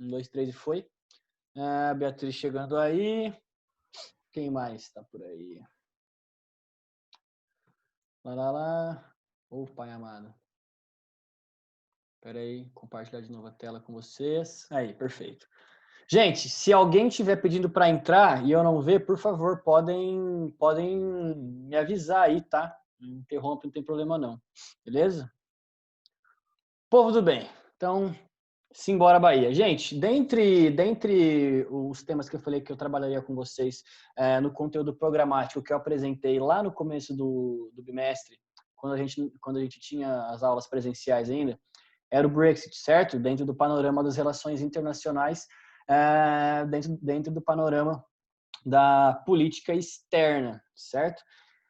1, 2, 3 e foi. Beatriz chegando aí. Quem mais está por aí? Lá. Ô, pai amado. Espera aí, compartilhar de novo a tela com vocês. Aí, perfeito. Gente, se alguém estiver pedindo para entrar e eu não ver, por favor, podem me avisar aí, tá? Não interrompe, não tem problema não. Beleza? Povo do bem. Então, simbora Bahia. Gente, dentre os temas que eu falei que eu trabalharia com vocês no conteúdo programático que eu apresentei lá no começo do bimestre, quando a gente tinha as aulas presenciais ainda, era o Brexit, certo? Dentro do panorama das relações internacionais, dentro do panorama da política externa, certo?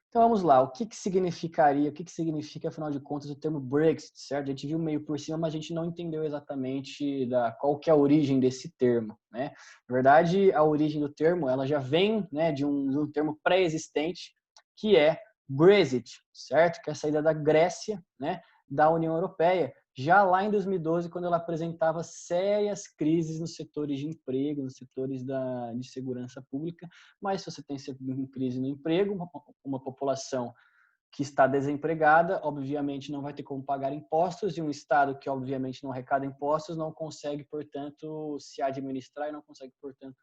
Então vamos lá, o que significaria, o que significa, afinal de contas, o termo Brexit, certo? A gente viu meio por cima, mas a gente não entendeu exatamente qual que é a origem desse termo, né? Na verdade, a origem do termo, ela já vem, né, de um termo pré-existente, que é Brexit, certo? Que é a saída da Grécia, né, da União Europeia, já lá em 2012, quando ela apresentava sérias crises nos setores de emprego, nos setores de segurança pública. Mas se você tem crise no emprego, uma população que está desempregada, obviamente não vai ter como pagar impostos, e um Estado que obviamente não arrecada impostos não consegue, portanto, se administrar e não consegue, portanto,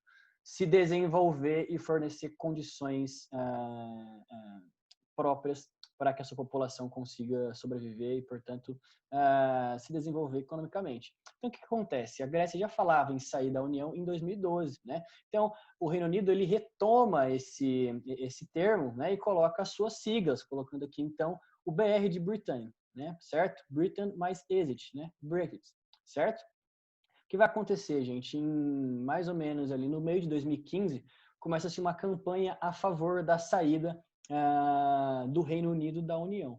se desenvolver e fornecer condições próprias para que a sua população consiga sobreviver e, portanto, se desenvolver economicamente. Então, o que acontece? A Grécia já falava em sair da União em 2012, né? Então, o Reino Unido ele retoma esse termo, né, e coloca as suas siglas, colocando aqui, então, o BR de Britânia, né? Certo? Britain mais exit, né? Brexit, certo? O que vai acontecer, gente? Em mais ou menos ali no meio de 2015, começa-se uma campanha a favor da saída do Reino Unido da União.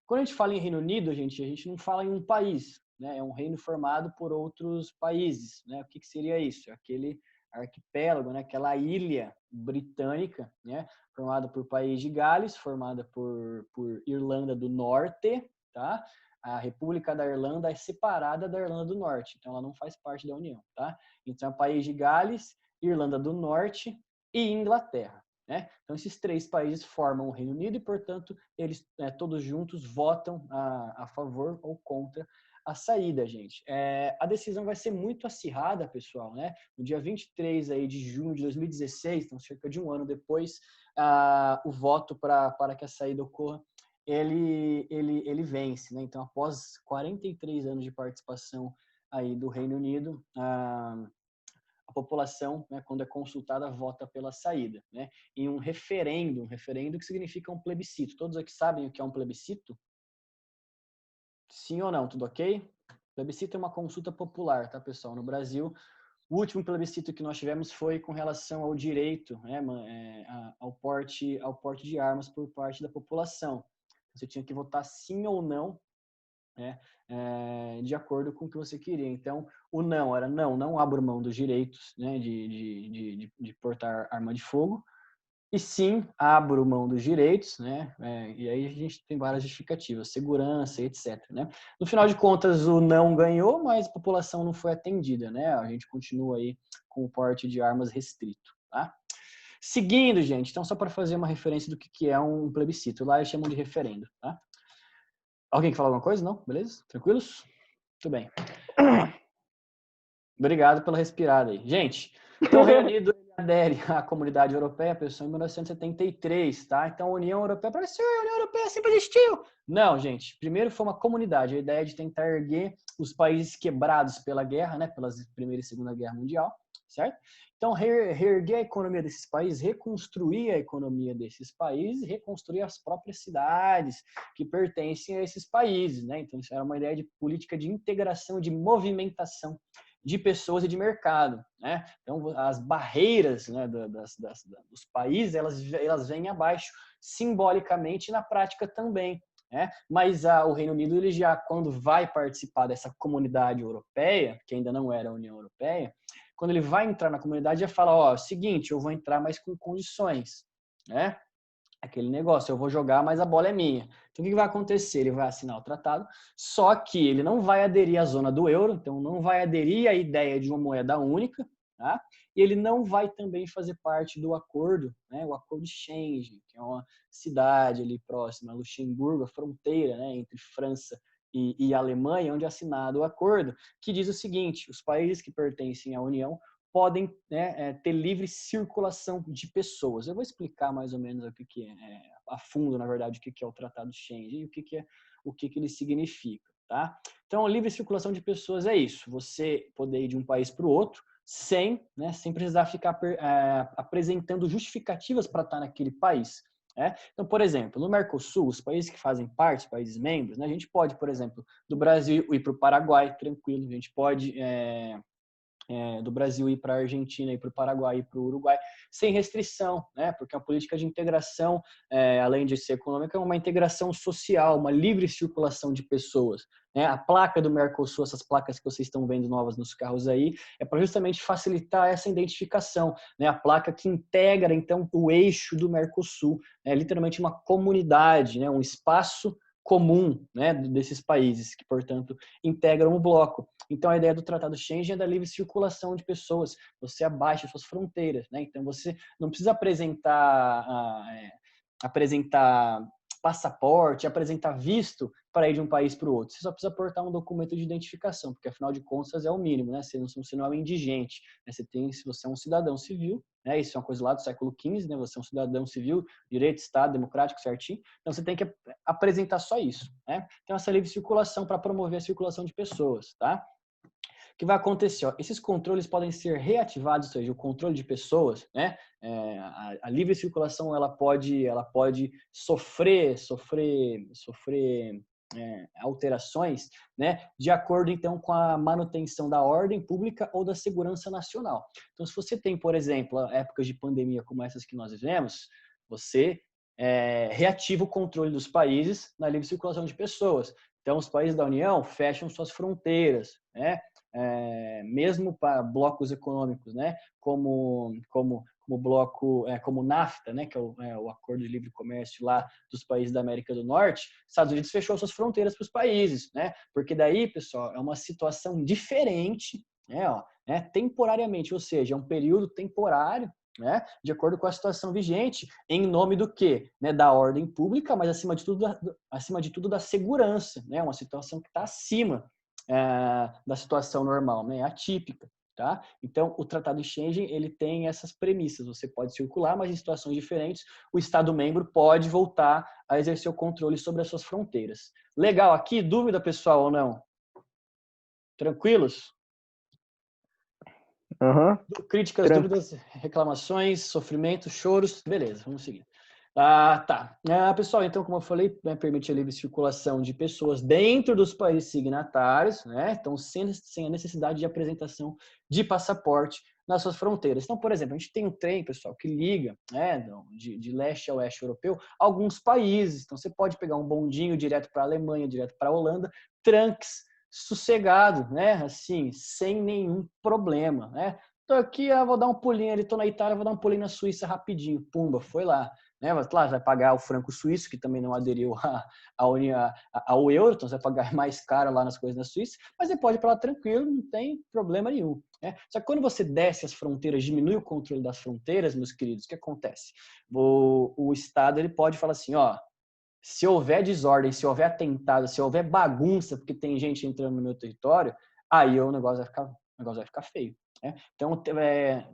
Quando a gente fala em Reino Unido, a gente não fala em um país, né? É um reino formado por outros países, né? O que seria isso? Aquele arquipélago, né? Aquela ilha britânica, né? Formada por País de Gales, formada por Irlanda do Norte, tá? A República da Irlanda é separada da Irlanda do Norte, então ela não faz parte da União, tá? Então, País de Gales, Irlanda do Norte e Inglaterra, né? Então, esses três países formam o Reino Unido e, portanto, eles todos juntos votam a favor ou contra a saída, gente. A decisão vai ser muito acirrada, pessoal, né? No dia 23 aí de junho de 2016, então cerca de um ano depois, o voto para que a saída ocorra, ele vence, né? Então, após 43 anos de participação aí do Reino Unido, a população, né, quando é consultada, vota pela saída, né? Em um referendo que significa um plebiscito. Todos aqui sabem o que é um plebiscito? Sim ou não? Tudo ok? Plebiscito é uma consulta popular, tá, pessoal? No Brasil, o último plebiscito que nós tivemos foi com relação ao direito, né, ao porte de armas por parte da população. Você tinha que votar sim ou não, né, de acordo com o que você queria. Então, o não era não abro mão dos direitos, né, de portar arma de fogo, e sim abro mão dos direitos, né, e aí a gente tem várias justificativas, segurança, etc. Né? No final de contas, o não ganhou, mas a população não foi atendida, né? A gente continua aí com o porte de armas restrito, tá? Seguindo, gente, então só para fazer uma referência do que é um plebiscito, lá eles chamam de referendo, tá? Alguém quer falar alguma coisa? Não? Beleza? Tranquilos? Muito bem. Obrigado pela respirada aí. Gente, então o Reino Unido adere à Comunidade Europeia, pessoal, em 1973, tá? Então a União Europeia, professor, a União Europeia sempre existiu. Não, gente, primeiro foi uma comunidade, a ideia de tentar erguer os países quebrados pela guerra, né, pela Primeira e Segunda Guerra Mundial, certo? Então, reerguer a economia desses países, reconstruir a economia desses países, reconstruir as próprias cidades que pertencem a esses países, né? Então, isso era uma ideia de política de integração, de movimentação de pessoas e de mercado, né? Então, as barreiras, né, dos países, elas vêm abaixo, simbolicamente e na prática também, né? Mas o Reino Unido, ele já, quando vai participar dessa comunidade europeia, que ainda não era a União Europeia, quando ele vai entrar na comunidade, já fala, ó, seguinte, eu vou entrar, mas com condições, né? aquele negócio, eu vou jogar, mas a bola é minha. Então, o que vai acontecer? Ele vai assinar o tratado, só que ele não vai aderir à zona do euro, então não vai aderir à ideia de uma moeda única, tá? E ele não vai também fazer parte do acordo, né? O acordo de Schengen, que é uma cidade ali próxima a Luxemburgo, a fronteira, né, entre França e Alemanha, onde é assinado o acordo, que diz o seguinte: os países que pertencem à União podem, né, ter livre circulação de pessoas. Eu vou explicar mais ou menos o que é, a fundo, na verdade, o que é o Tratado de Schengen e o que ele significa, tá? Então, a livre circulação de pessoas é isso, você poder ir de um país para o outro sem, né, sem precisar ficar apresentando justificativas para estar naquele país. Né? Então, por exemplo, no Mercosul, os países que fazem parte, os países membros, né, a gente pode, por exemplo, do Brasil ir para o Paraguai, tranquilo, a gente pode do Brasil ir para a Argentina, ir para o Paraguai, ir para o Uruguai, sem restrição, né? Porque a política de integração, além de ser econômica, é uma integração social, uma livre circulação de pessoas. Né? A placa do Mercosul, essas placas que vocês estão vendo novas nos carros aí, é para justamente facilitar essa identificação. Né? A placa que integra, então, o eixo do Mercosul, é literalmente uma comunidade, né? Um espaço comum, né, desses países que, portanto, integram o bloco. Então, a ideia do Tratado Schengen é da livre circulação de pessoas. Você abaixa suas fronteiras, né? Então, você não precisa apresentar passaporte, apresentar visto para ir de um país para o outro. Você só precisa aportar um documento de identificação, porque afinal de contas é o mínimo, né? Você não é um indigente, né? Se você é um cidadão civil, né? Isso é uma coisa lá do século XV, né? Você é um cidadão civil, direito, Estado, democrático, certinho. Então você tem que apresentar só isso, né? Então essa livre circulação para promover a circulação de pessoas, tá? O que vai acontecer? Ó, esses controles podem ser reativados, ou seja, o controle de pessoas, né? A livre circulação ela pode sofrer alterações, né? De acordo então com a manutenção da ordem pública ou da segurança nacional. Então, se você tem, por exemplo, épocas de pandemia como essas que nós vivemos, você reativa o controle dos países na livre circulação de pessoas. Então, os países da União fecham suas fronteiras, né? Mesmo para blocos econômicos, né? Como bloco, como NAFTA, né? Que é o Acordo de Livre Comércio lá dos países da América do Norte. Estados Unidos fechou suas fronteiras para os países, né? Porque daí, pessoal, é uma situação diferente, né? Ó, né? Temporariamente, ou seja, é um período temporário, né, de acordo com a situação vigente, em nome do quê? Né, da ordem pública, mas acima de tudo da segurança, né, uma situação que está acima da situação normal, né, atípica. Tá? Então, o Tratado de Schengen ele tem essas premissas. Você pode circular, mas em situações diferentes, o Estado-membro pode voltar a exercer o controle sobre as suas fronteiras. Legal aqui? Dúvida, pessoal, ou não? Tranquilos? Uhum. Críticas, dúvidas, reclamações, sofrimentos, choros. Beleza, vamos seguir. Tá. Pessoal, então, como eu falei, né, permite a livre circulação de pessoas dentro dos países signatários, né? Então, sem a necessidade de apresentação de passaporte nas suas fronteiras. Então, por exemplo, a gente tem um trem, pessoal, que liga, né, de leste a oeste europeu, alguns países. Então, você pode pegar um bondinho direto para a Alemanha, direto para a Holanda, tranques, sossegado, né? Assim, sem nenhum problema, né? Tô aqui, vou dar um pulinho ali, tô na Itália, vou dar um pulinho na Suíça rapidinho. Pumba, foi lá. Né? Claro, vai pagar o franco suíço, que também não aderiu ao euro, então você vai pagar mais caro lá nas coisas na Suíça, mas você pode ir para lá tranquilo, não tem problema nenhum. Né? Só que quando você desce as fronteiras, diminui o controle das fronteiras, meus queridos, o que acontece? O Estado ele pode falar assim, ó, se houver desordem, se houver atentado, se houver bagunça, porque tem gente entrando no meu território, aí o negócio vai ficar feio. Né? Então,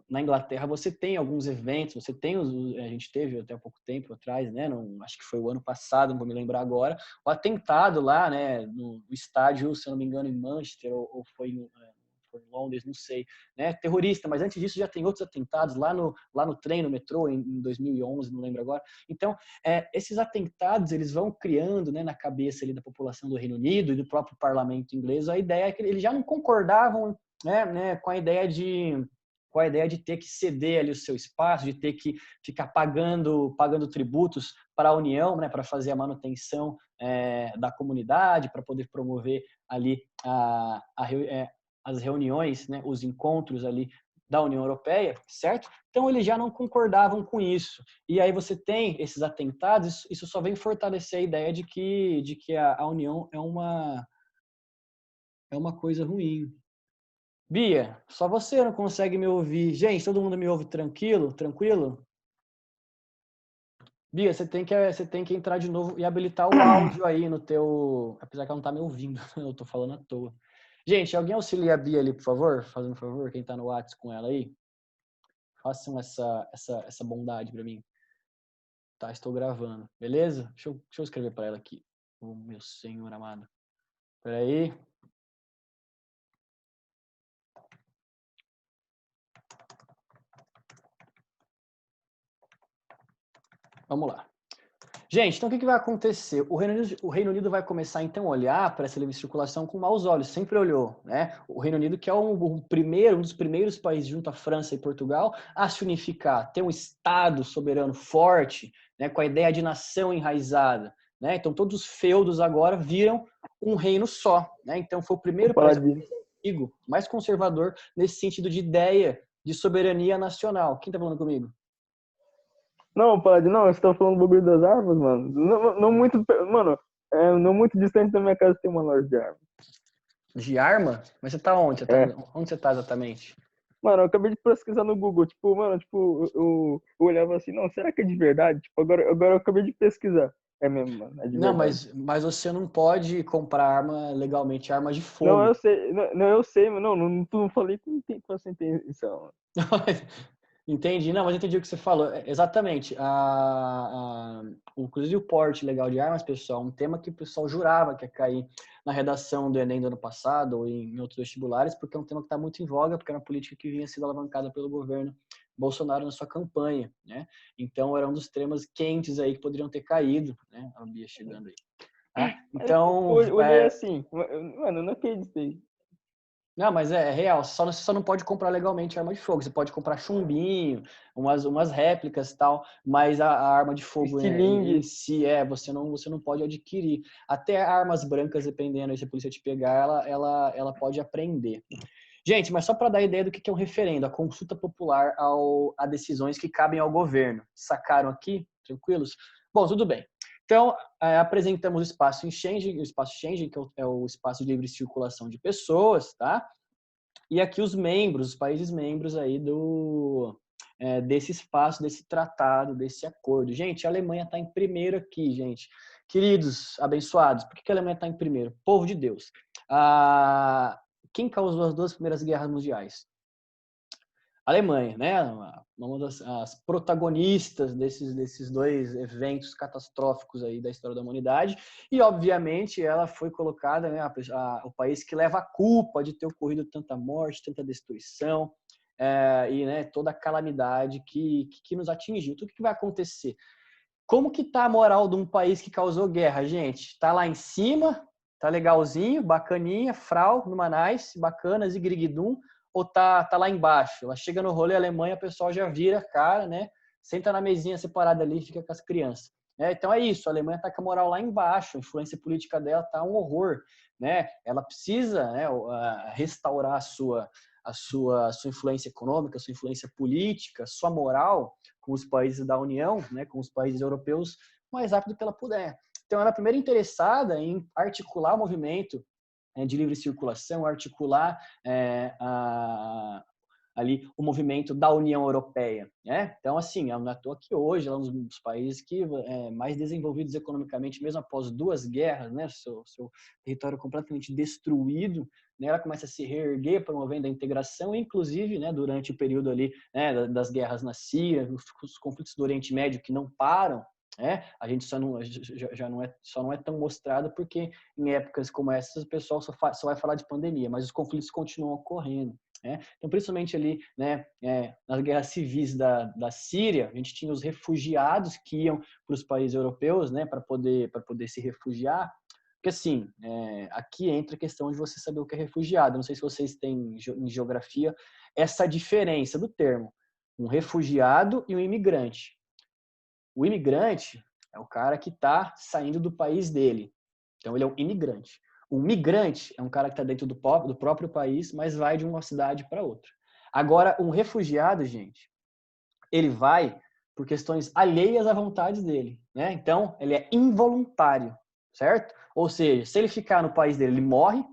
na Inglaterra você tem alguns eventos, a gente teve até há pouco tempo atrás, né? Acho que foi o ano passado, não vou me lembrar agora, o atentado lá, né? No estádio, se eu não me engano, em Manchester ou foi em Londres, não sei, né? Terrorista, mas antes disso já tem outros atentados lá no trem, no metrô, em 2011, não lembro agora. Então, esses atentados, eles vão criando, né, na cabeça ali da população do Reino Unido e do próprio parlamento inglês a ideia é que eles já não concordavam, né, com a ideia de ter que ceder ali o seu espaço, de ter que ficar pagando tributos para a União, né, para fazer a manutenção da comunidade, para poder promover ali as reuniões, né, os encontros ali da União Europeia, certo? Então eles já não concordavam com isso. E aí você tem esses atentados, isso só vem fortalecer a ideia de que a União é uma coisa ruim. Bia, só você não consegue me ouvir. Gente, todo mundo me ouve tranquilo? Tranquilo? Bia, você tem que entrar de novo e habilitar o áudio aí no teu... Apesar que ela não tá me ouvindo, eu tô falando à toa. Gente, alguém auxilia a Bia ali, por favor? Fazendo um favor, quem tá no WhatsApp com ela aí? Façam essa bondade pra mim. Tá, estou gravando. Beleza? Deixa eu escrever pra ela aqui. Oh, meu senhor amado. Peraí. Vamos lá. Gente, então o que vai acontecer? O Reino Unido vai começar então a olhar para essa livre circulação com maus olhos, sempre olhou, né? O Reino Unido que é um dos primeiros países junto à França e Portugal a se unificar, ter um Estado soberano forte, né? Com a ideia de nação enraizada, né? Então todos os feudos agora viram um reino só, né? Então foi o primeiro país antigo, mais conservador nesse sentido de ideia de soberania nacional. Quem tá falando comigo? Não, Paladino, não, você tá falando do bagulho das armas, mano. Não muito, mano, não muito distante da minha casa tem uma loja de armas. De arma? Mas você tá onde? É. Onde você tá exatamente? Mano, eu acabei de pesquisar no Google, tipo, mano, tipo, eu olhava assim, não, será que é de verdade? Tipo, agora eu acabei de pesquisar. É mesmo, mano, é de Não, verdade. mas você não pode comprar arma legalmente, arma de Não, fogo. eu sei, não, eu sei, mas não falei com essa intenção. Entendi, não, mas entendi o que você falou. Exatamente. Inclusive o porte legal de armas, pessoal, um tema que o pessoal jurava que ia cair na redação do Enem do ano passado ou em outros vestibulares, porque é um tema que está muito em voga, porque era uma política que vinha sendo alavancada pelo governo Bolsonaro na sua campanha, né? Então era um dos temas quentes aí que poderiam ter caído, né? A Bia chegando aí. Tá? Aí, Então, eu olhei assim, mano, eu não acreditei. não, mas é real. Você só não pode comprar legalmente arma de fogo. Você pode comprar chumbinho, umas réplicas e tal, mas a arma de fogo em Estilingue. si, você não pode adquirir. Até armas brancas, dependendo, se a polícia te pegar, ela pode apreender. Gente, mas só para dar ideia do que é um referendo, a consulta popular a decisões que cabem ao governo. Sacaram aqui? Tranquilos? Bom, tudo bem. Então, apresentamos o espaço Schengen, que é o espaço de livre circulação de pessoas, tá? E aqui os membros, os países membros aí desse espaço, desse tratado, desse acordo. Gente, a Alemanha está em primeiro aqui, gente. Queridos abençoados, por que a Alemanha está em primeiro? Povo de Deus. Quem causou as duas primeiras guerras mundiais? Alemanha, né? Uma das protagonistas desses dois eventos catastróficos aí da história da humanidade. E, obviamente, ela foi colocada, né, o país que leva a culpa de ter ocorrido tanta morte, tanta destruição, e né, toda a calamidade que nos atingiu. Tudo que vai acontecer? Como que tá a moral de um país que causou guerra, gente? Tá lá em cima, tá legalzinho, bacaninha, frau, numanais, bacanas e griguidum, ou tá lá embaixo? Ela chega no rolê Alemanha, o pessoal já vira a cara, né? Senta na mesinha separada ali e fica com as crianças. Então é isso, a Alemanha tá com a moral lá embaixo, a influência política dela tá um horror, né? Ela precisa, né, restaurar a sua influência econômica, a sua influência política, a sua moral com os países da União, né, com os países europeus, o mais rápido que ela puder. Então, ela é a primeira interessada em articular o movimento de livre circulação, articular ali o movimento da União Europeia, né? Então, assim, não é à toa que hoje ela é um dos países que mais desenvolvidos economicamente, mesmo após duas guerras, né? Seu território completamente destruído, né? Ela começa a se reerguer, promovendo a integração, inclusive, né? Durante o período ali, né? Das guerras na Síria, os conflitos do Oriente Médio que não param. A gente só não é tão mostrado porque em épocas como essas o pessoal só vai falar de pandemia, mas os conflitos continuam ocorrendo. Então, principalmente ali, né, nas guerras civis da Síria, a gente tinha os refugiados que iam para os países europeus, né, para poder se refugiar. Porque, assim, aqui entra a questão de você saber o que é refugiado. Não sei se vocês têm em geografia essa diferença do termo. Um refugiado e um imigrante. O imigrante é o cara que está saindo do país dele. Então, ele é um imigrante. O migrante é um cara que está dentro do próprio país, mas vai de uma cidade para outra. Agora, um refugiado, gente, ele vai por questões alheias à vontade dele, né? Então, ele é involuntário, certo? Ou seja, se ele ficar no país dele, ele morre,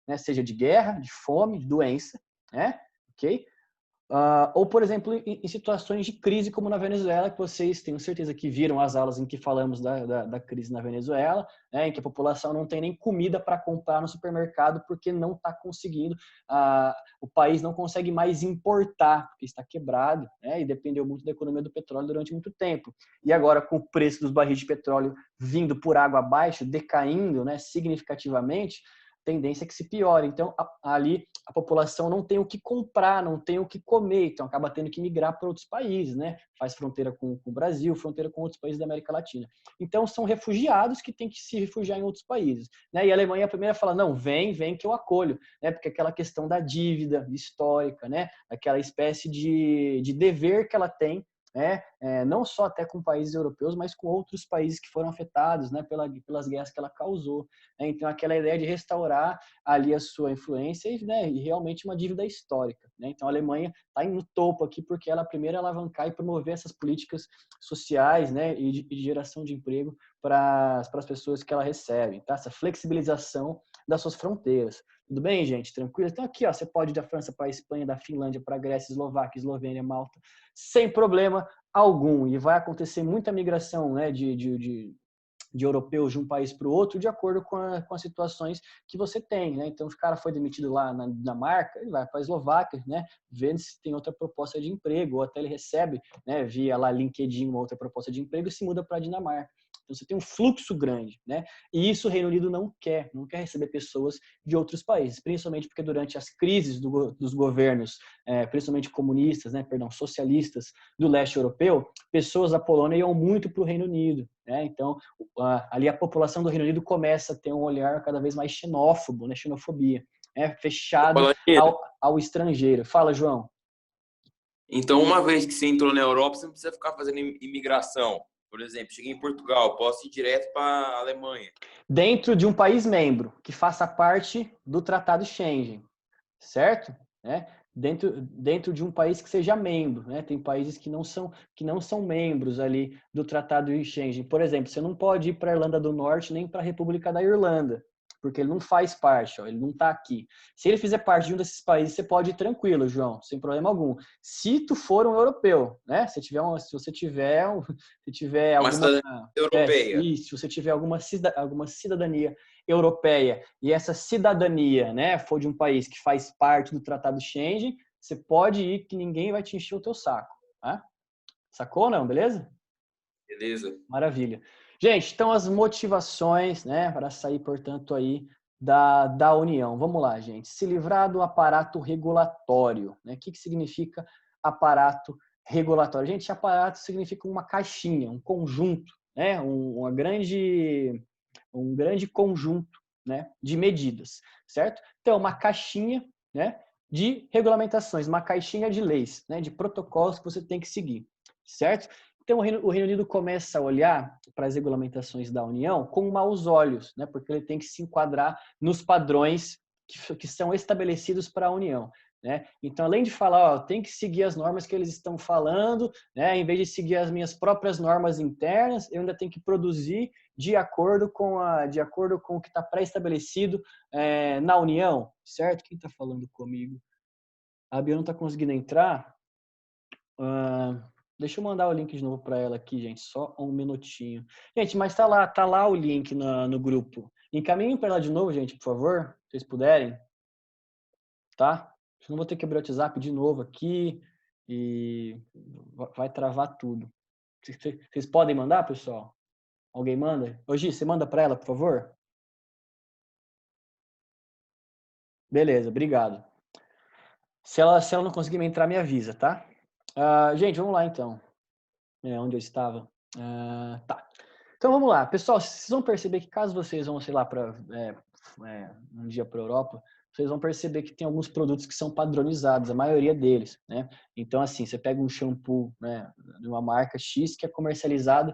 né? Seja de guerra, de fome, de doença, né? Ok? Ou, por exemplo, em situações de crise, como na Venezuela, que vocês tenho certeza que viram as aulas em que falamos da crise na Venezuela, né, em que a população não tem nem comida para comprar no supermercado porque não está conseguindo, o país não consegue mais importar, porque está quebrado, né, e dependeu muito da economia do petróleo durante muito tempo. E agora, com o preço dos barris de petróleo vindo por água abaixo, decaindo, né, significativamente, tendência é que se piore. Então, ali a população não tem o que comprar, não tem o que comer, então acaba tendo que migrar para outros países, né? Faz fronteira com o Brasil, fronteira com outros países da América Latina. Então, são refugiados que têm que se refugiar em outros países, né? E a Alemanha, a primeira, fala, não, vem que eu acolho, né? Porque aquela questão da dívida histórica, né? Aquela espécie de dever que ela tem, não só até com países europeus, mas com outros países que foram afetados, né, pelas guerras que ela causou. Né? Então, aquela ideia de restaurar ali a sua influência e realmente uma dívida histórica. Né? Então, a Alemanha está no topo aqui porque ela primeiro alavancar e promover essas políticas sociais, né, e de geração de emprego para as pessoas que ela recebe. Tá? Essa flexibilização das suas fronteiras. Tudo bem, gente? Tranquilo? Então, aqui, ó, você pode ir da França para a Espanha, da Finlândia para a Grécia, Eslováquia, Eslovênia, Malta, sem problema algum. E vai acontecer muita migração, né, de europeus de um país para o outro de acordo com as situações que você tem, né? Então, se o cara foi demitido lá na Dinamarca, ele vai para a Eslováquia, né? Vendo se tem outra proposta de emprego, ou até ele recebe, né, via lá LinkedIn uma outra proposta de emprego e se muda para a Dinamarca. Então, você tem um fluxo grande, né? E isso o Reino Unido não quer receber pessoas de outros países, principalmente porque durante as crises dos governos, principalmente comunistas, né, socialistas do leste europeu, pessoas da Polônia iam muito para o Reino Unido, né? Então, ali a população do Reino Unido começa a ter um olhar cada vez mais xenófobo, né, xenofobia, fechado ao estrangeiro. Fala, João. Então, uma vez que você entrou na Europa, você não precisa ficar fazendo imigração. Por exemplo, cheguei em Portugal, posso ir direto para a Alemanha. Dentro de um país membro que faça parte do Tratado Schengen, certo? Dentro de um país que seja membro, né? Tem países que não são membros ali do Tratado Schengen. Por exemplo, você não pode ir para a Irlanda do Norte nem para a República da Irlanda, porque ele não faz parte, ele não está aqui. Se ele fizer parte de um desses países, você pode ir tranquilo, João, sem problema algum. Se tu for um europeu, né? Se você tiver Uma cidadania europeia. se você tiver alguma cidadania europeia e essa cidadania, né, for de um país que faz parte do Tratado Schengen, você pode ir que ninguém vai te encher o teu saco, tá? Sacou ou não, beleza? Beleza. Maravilha. Gente, então as motivações, né, para sair, portanto, aí da União. Vamos lá, gente. Se livrar do aparato regulatório, né? O que significa aparato regulatório? Gente, aparato significa uma caixinha, um conjunto, né? Um grande conjunto, né, de medidas, certo? Então, uma caixinha, né, de regulamentações, uma caixinha de leis, né, de protocolos que você tem que seguir, certo? Então, o Reino Unido começa a olhar para as regulamentações da União com maus olhos, né, porque ele tem que se enquadrar nos padrões que são estabelecidos para a União. Né? Então, além de falar, tem que seguir as normas que eles estão falando, né? Em vez de seguir as minhas próprias normas internas, eu ainda tenho que produzir de acordo com o que está pré-estabelecido na União, certo? Quem está falando comigo? A Bia não está conseguindo entrar. Deixa eu mandar o link de novo para ela aqui, gente, só um minutinho. Gente, mas tá lá o link no grupo. Encaminhem para ela de novo, gente, por favor, se vocês puderem. Tá? Senão vou ter que abrir o WhatsApp de novo aqui e vai travar tudo. Vocês podem mandar, pessoal? Alguém manda? Ô, Gi, você manda para ela, por favor? Beleza, obrigado. Se ela não conseguir me entrar, me avisa, tá? Gente, vamos lá então. Onde eu estava? Tá. Então vamos lá. Pessoal, vocês vão perceber que caso vocês vão, sei lá, um dia para a Europa, vocês vão perceber que tem alguns produtos que são padronizados, a maioria deles, né? Então, assim, você pega um shampoo, né, de uma marca X que é comercializado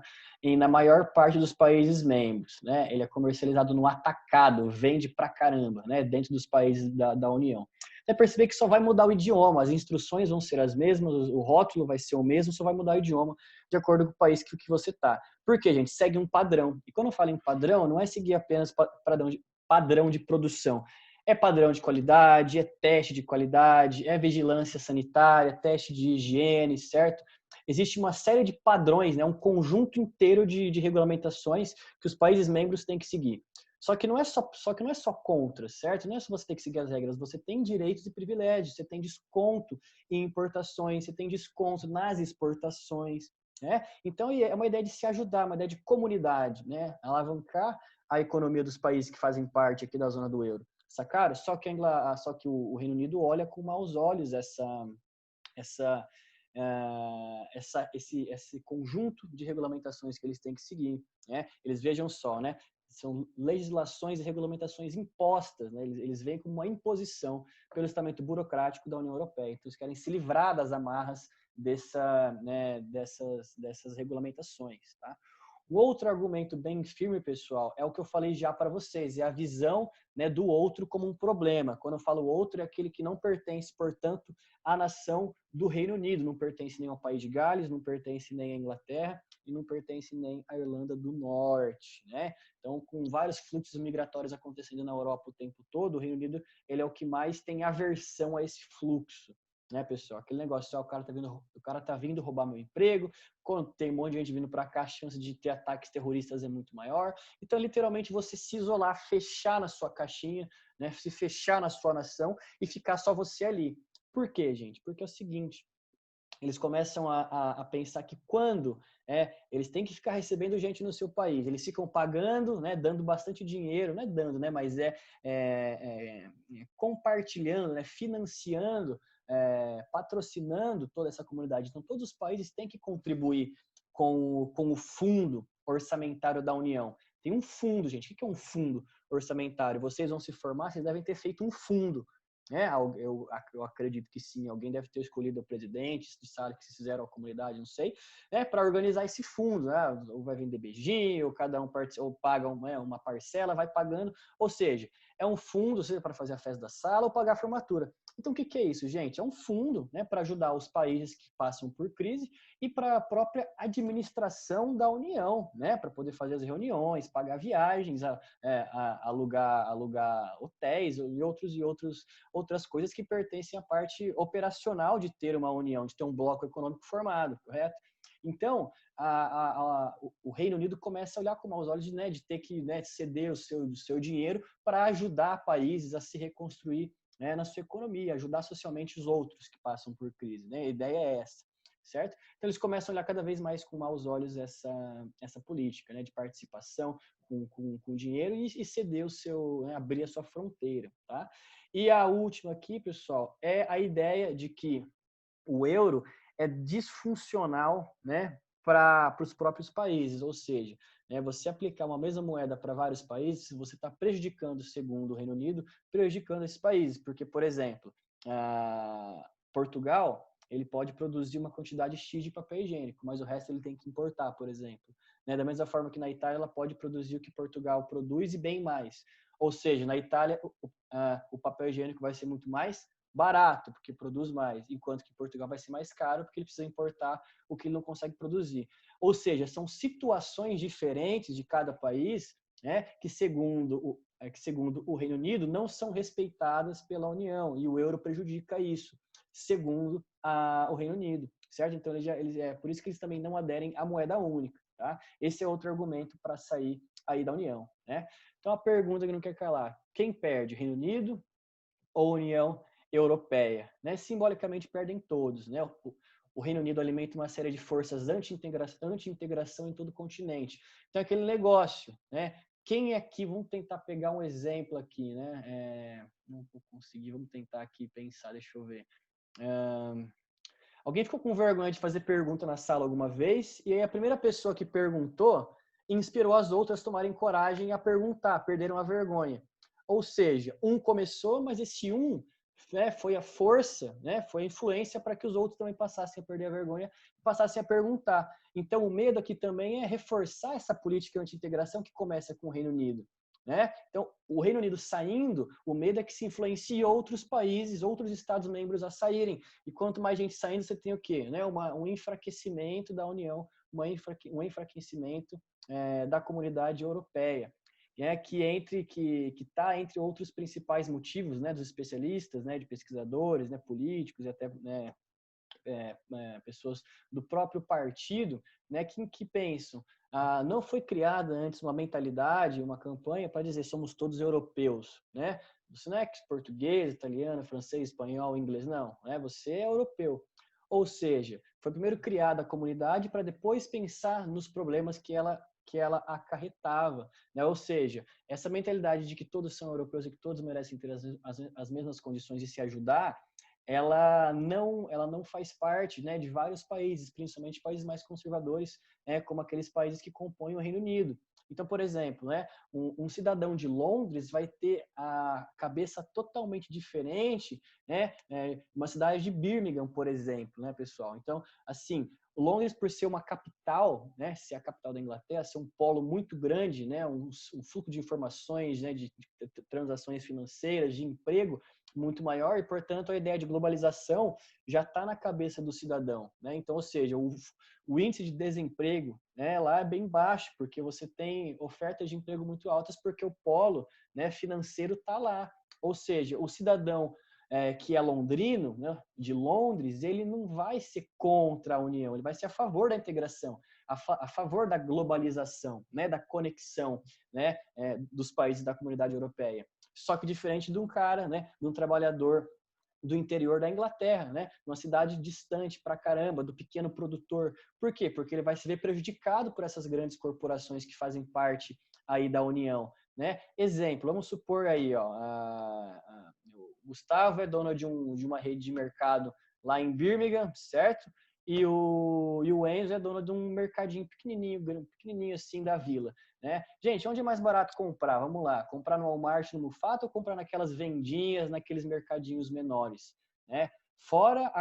na maior parte dos países membros, né? Ele é comercializado no atacado, vende pra caramba, né? Dentro dos países da União. Vai perceber que só vai mudar o idioma, as instruções vão ser as mesmas, o rótulo vai ser o mesmo, só vai mudar o idioma de acordo com o país que você está. Por quê, gente? Segue um padrão. E quando eu falo em padrão, não é seguir apenas padrão de produção. É padrão de qualidade, é teste de qualidade, é vigilância sanitária, teste de higiene, certo? Existe uma série de padrões, né? Um conjunto inteiro de regulamentações que os países membros têm que seguir. Só que não é só contra, certo? Não é só você ter que seguir as regras, você tem direitos e privilégios, você tem desconto em importações, você tem desconto nas exportações, né? Então é uma ideia de se ajudar, uma ideia de comunidade, né? Alavancar a economia dos países que fazem parte aqui da zona do euro. Sacaram? Só que o Reino Unido olha com maus olhos esse conjunto de regulamentações que eles têm que seguir, né? Eles vejam só, né? São legislações e regulamentações impostas, né? Eles veem como uma imposição pelo estamento burocrático da União Europeia. Então, eles querem se livrar das amarras dessas regulamentações, tá? O outro argumento bem firme, pessoal, é o que eu falei já para vocês, é a visão, né, do outro como um problema. Quando eu falo outro, é aquele que não pertence, portanto, à nação do Reino Unido, não pertence nem ao País de Gales, não pertence nem à Inglaterra e não pertence nem à Irlanda do Norte, né? Então, com vários fluxos migratórios acontecendo na Europa o tempo todo, o Reino Unido ele é o que mais tem aversão a esse fluxo, né, pessoal? Aquele negócio, o cara tá vindo roubar meu emprego, quando tem um monte de gente vindo para cá, a chance de ter ataques terroristas é muito maior. Então, literalmente, você se isolar, fechar na sua caixinha, né, se fechar na sua nação e ficar só você ali. Por quê, gente? Porque é o seguinte, eles começam a pensar que quando eles têm que ficar recebendo gente no seu país, eles ficam pagando, né, dando bastante dinheiro, não é dando, né, mas compartilhando, né, financiando, patrocinando toda essa comunidade. Então, todos os países têm que contribuir com o fundo orçamentário da União. Tem um fundo, gente. O que é um fundo orçamentário? Vocês vão se formar, vocês devem ter feito um fundo. Eu acredito que sim, alguém deve ter escolhido o presidente, sabe que se fizeram a comunidade, não sei, para organizar esse fundo, né? Ou vai vender beijinho, ou cada um ou paga uma parcela, vai pagando, ou seja, é um fundo, seja para fazer a festa da sala ou pagar a formatura. Então, o que é isso, gente? É um fundo, né, para ajudar os países que passam por crise e para a própria administração da União, né, para poder fazer as reuniões, pagar viagens, alugar hotéis e outras coisas que pertencem à parte operacional de ter uma união, de ter um bloco econômico formado, correto? Então, o Reino Unido começa a olhar com maus olhos de ter que ceder o seu dinheiro para ajudar países a se reconstruir, né, na sua economia, ajudar socialmente os outros que passam por crise, né? A ideia é essa, certo? Então, eles começam a olhar cada vez mais com maus olhos essa política, né, de participação com dinheiro e ceder abrir a sua fronteira, tá? E a última aqui, pessoal, é a ideia de que o euro é disfuncional, né, para os próprios países, ou seja, né, você aplicar uma mesma moeda para vários países, você está prejudicando, segundo o Reino Unido, prejudicando esses países, porque, por exemplo, Portugal, ele pode produzir uma quantidade X de papel higiênico, mas o resto ele tem que importar, por exemplo. Né, da mesma forma que na Itália, ela pode produzir o que Portugal produz e bem mais. Ou seja, na Itália, o papel higiênico vai ser muito mais barato, porque produz mais, enquanto que Portugal vai ser mais caro, porque ele precisa importar o que ele não consegue produzir. Ou seja, são situações diferentes de cada país, né, que segundo o Reino Unido não são respeitadas pela União, e o euro prejudica isso, segundo o Reino Unido, certo? Então, é por isso que eles também não aderem à moeda única, tá? Esse é outro argumento para sair aí da União, né? Então, a pergunta que não quer calar, quem perde, Reino Unido ou União Europeia, né? Simbolicamente perdem todos, né? O Reino Unido alimenta uma série de forças anti-integração em todo o continente. Então, aquele negócio, né? Quem aqui, vamos tentar pegar um exemplo aqui, né? Não vou conseguir, vamos tentar aqui pensar, deixa eu ver. Alguém ficou com vergonha de fazer pergunta na sala alguma vez? E aí a primeira pessoa que perguntou inspirou as outras a tomarem coragem a perguntar, perderam a vergonha. Ou seja, um começou, mas esse foi a força, né, foi a influência para que os outros também passassem a perder a vergonha e passassem a perguntar. Então, o medo aqui também é reforçar essa política anti-integração que começa com o Reino Unido, né? Então, o Reino Unido saindo, o medo é que se influencie outros países, outros Estados-membros a saírem. E quanto mais gente saindo, você tem o quê? Né? Um enfraquecimento da União, um enfraquecimento da comunidade europeia. Que está entre outros principais motivos, né, dos especialistas, né, de pesquisadores, né, políticos e até, né, pessoas do próprio partido, né, que pensam, não foi criada antes uma mentalidade, uma campanha para dizer somos todos europeus, né? Você não é português, italiano, francês, espanhol, inglês, não, né? Você é europeu. Ou seja, foi primeiro criada a comunidade para depois pensar nos problemas que ela acarretava, né? Ou seja, essa mentalidade de que todos são europeus e que todos merecem ter as mesmas condições de se ajudar, ela não faz parte, né, de vários países, principalmente países mais conservadores, né, como aqueles países que compõem o Reino Unido. Então, por exemplo, né, um cidadão de Londres vai ter a cabeça totalmente diferente, né, uma cidade de Birmingham, por exemplo, né, pessoal. Então, assim, Londres, por ser uma capital, né, ser a capital da Inglaterra, ser um polo muito grande, né, um fluxo de informações, né, de transações financeiras, de emprego muito maior, e, portanto, a ideia de globalização já está na cabeça do cidadão, né? Então, ou seja, o índice de desemprego, né, lá é bem baixo, porque você tem ofertas de emprego muito altas, porque o polo, né, financeiro está lá. Ou seja, o cidadão que é londrino, né, de Londres, ele não vai ser contra a União, ele vai ser a favor da integração, a favor da globalização, né, da conexão, né, dos países da comunidade europeia. Só que diferente de um cara, né, de um trabalhador do interior da Inglaterra, né, uma cidade distante pra caramba, do pequeno produtor. Por quê? Porque ele vai se ver prejudicado por essas grandes corporações que fazem parte aí da União, né? Exemplo, vamos supor aí, ó, o Gustavo é dono de uma rede de mercado lá em Birmingham, certo? E o Enzo é dono de um mercadinho pequenininho assim da vila, né? Gente, onde é mais barato comprar? Vamos lá, comprar no Walmart, no Mufato, ou comprar naquelas vendinhas, naqueles mercadinhos menores, né? Fora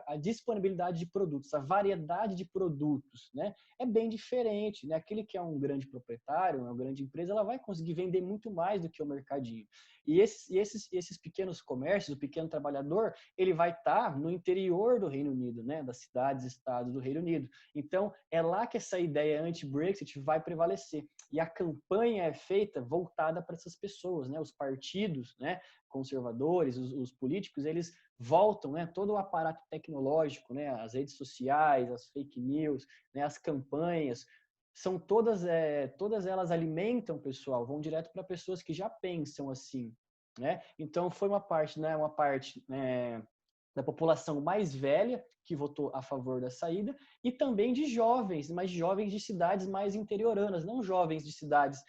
a disponibilidade de produtos, a variedade de produtos, né? É bem diferente, né? Aquele que é um grande proprietário, uma grande empresa, ela vai conseguir vender muito mais do que o mercadinho. E esses pequenos comércios, o pequeno trabalhador, ele vai estar no interior do Reino Unido, né? Das cidades, estados do Reino Unido. Então, é lá que essa ideia anti-Brexit vai prevalecer. E a campanha é feita voltada para essas pessoas, né? Os partidos, né, conservadores, os políticos, eles voltam, né, todo o aparato tecnológico, né, as redes sociais, as fake news, né, as campanhas, são todas elas alimentam o pessoal, vão direto para pessoas que já pensam assim, né? Então foi uma parte, né, da população mais velha que votou a favor da saída, e também de jovens, mas jovens de cidades mais interioranas, não jovens de cidades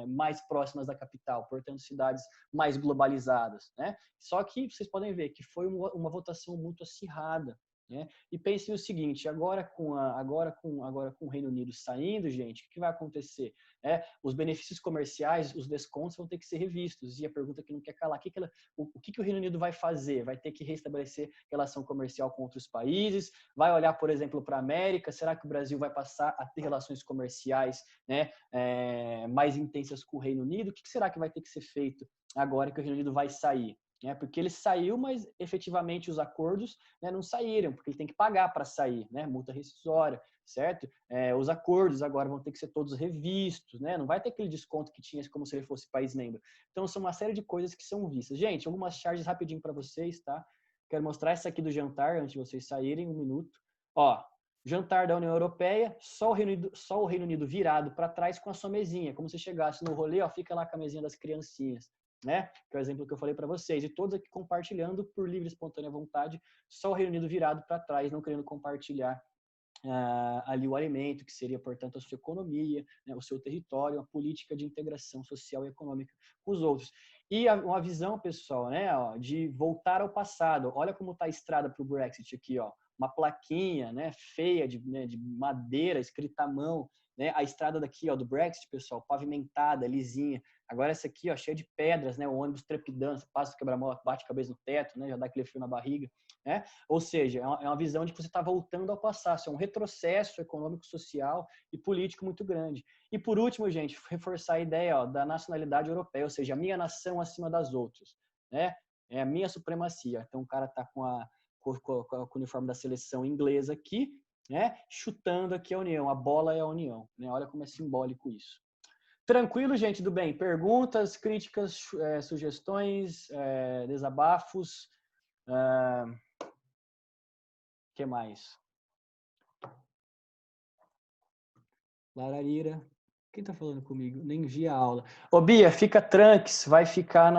mais próximas da capital, portanto cidades mais globalizadas, né? Só que vocês podem ver que foi uma votação muito acirrada, né? E pensem o seguinte, agora com o Reino Unido saindo, gente, o que vai acontecer? Os benefícios comerciais, os descontos vão ter que ser revistos. E a pergunta que não quer calar, o que o Reino Unido vai fazer? Vai ter que restabelecer relação comercial com outros países? Vai olhar, por exemplo, para a América? Será que o Brasil vai passar a ter relações comerciais, né, mais intensas com o Reino Unido? O que será que vai ter que ser feito agora que o Reino Unido vai sair? Porque ele saiu, mas efetivamente os acordos, né, não saíram, porque ele tem que pagar para sair, né, multa rescisória, certo? Os acordos agora vão ter que ser todos revistos, né, não vai ter aquele desconto que tinha como se ele fosse país membro. Então, são uma série de coisas que são vistas. Gente, algumas charges rapidinho para vocês, tá? Quero mostrar essa aqui do jantar, antes de vocês saírem, 1 minuto. Ó, jantar da União Europeia, só o Reino Unido virado para trás com a sua mesinha, como se chegasse no rolê, ó, fica lá com a mesinha das criancinhas, né? Que é o exemplo que eu falei para vocês, e todos aqui compartilhando por livre e espontânea vontade, só o Reino Unido virado para trás, não querendo compartilhar ali o alimento, que seria, portanto, a sua economia, né, o seu território, a política de integração social e econômica com os outros. E uma visão, pessoal, né, ó, de voltar ao passado. Olha como está a estrada para o Brexit aqui, ó, uma plaquinha, né, feia de madeira, escrita à mão, né? A estrada daqui, ó, do Brexit, pessoal, pavimentada, lisinha. Agora essa aqui, ó, cheia de pedras, né? O ônibus trepidando, passa o quebra-mola, bate a cabeça no teto, né? Já dá aquele frio na barriga, né? Ou seja, é uma visão de que você está voltando ao passado. Isso é um retrocesso econômico, social e político muito grande. E por último, gente, reforçar a ideia, ó, da nacionalidade europeia, ou seja, a minha nação acima das outras, né? É a minha supremacia. Então o cara tá com o uniforme da seleção inglesa aqui, né? Chutando aqui a União. A bola é a União, né? Olha como é simbólico isso. Tranquilo, gente do bem? Perguntas, críticas, sugestões, desabafos? Que mais? Lararira. Quem tá falando comigo? Nem vi a aula. Ô, Bia, fica tranques, vai ficar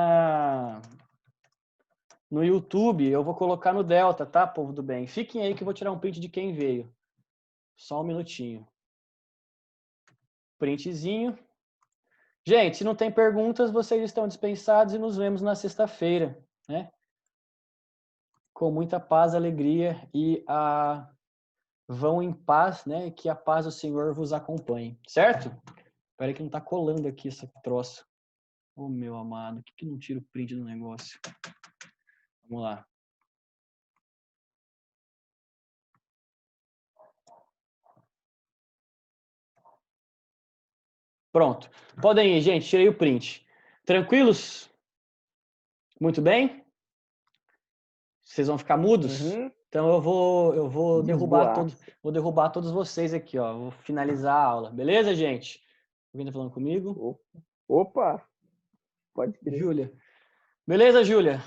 no YouTube. Eu vou colocar no Delta, tá, povo do bem? Fiquem aí que eu vou tirar um print de quem veio. Só um minutinho. Printzinho. Gente, se não tem perguntas, vocês estão dispensados e nos vemos na sexta-feira, né? Com muita paz, alegria e vão em paz, né? Que a paz do Senhor vos acompanhe, certo? Espera que não tá colando aqui esse troço. Ô, meu amado, por que não tira o print do negócio? Vamos lá. Pronto. Podem ir, gente. Tirei o print. Tranquilos? Muito bem? Vocês vão ficar mudos? Uhum. Então eu vou derrubar Boa. vou derrubar todos vocês aqui, ó. Vou finalizar a aula. Beleza, gente? Alguém tá falando comigo? Opa! Pode crer. Júlia. Beleza, Júlia?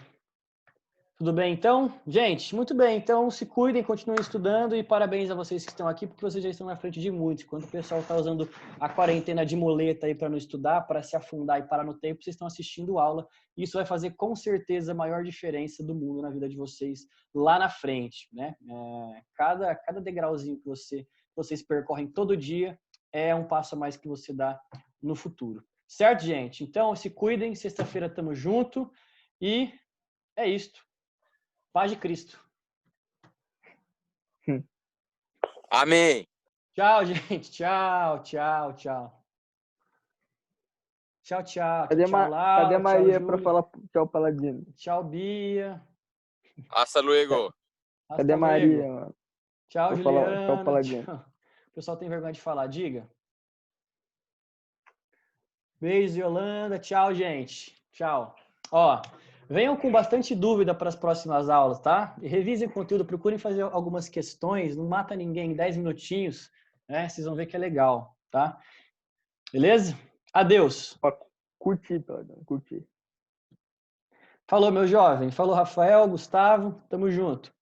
Tudo bem, então? Gente, muito bem. Então, se cuidem, continuem estudando e parabéns a vocês que estão aqui, porque vocês já estão na frente de muitos. Quando o pessoal está usando a quarentena de muleta aí para não estudar, para se afundar e parar no tempo, vocês estão assistindo aula. E isso vai fazer, com certeza, a maior diferença do mundo na vida de vocês lá na frente, né? Cada degrauzinho que vocês percorrem todo dia é um passo a mais que você dá no futuro. Certo, gente? Então, se cuidem. Sexta-feira estamos junto e é isto. Paz de Cristo. Amém. Tchau, gente. Tchau, tchau, tchau. Tchau, tchau. Cadê, Tchau, Laura. cadê a Maria tchau, pra falar tchau, Paladino? Tchau, Bia. Hasta luego. Cadê a Maria, mano? Tchau, Vou falar tchau, Juliana. Paladino. Tchau. O pessoal tem vergonha de falar. Diga. Beijo, Yolanda. Tchau, gente. Tchau. Ó, venham com bastante dúvida para as próximas aulas, tá? E revisem o conteúdo, procurem fazer algumas questões, não mata ninguém em 10 minutinhos, né? Vocês vão ver que é legal, tá? Beleza? Adeus. Curti, Paladino, curti. Falou, meu jovem. Falou, Rafael, Gustavo. Tamo junto.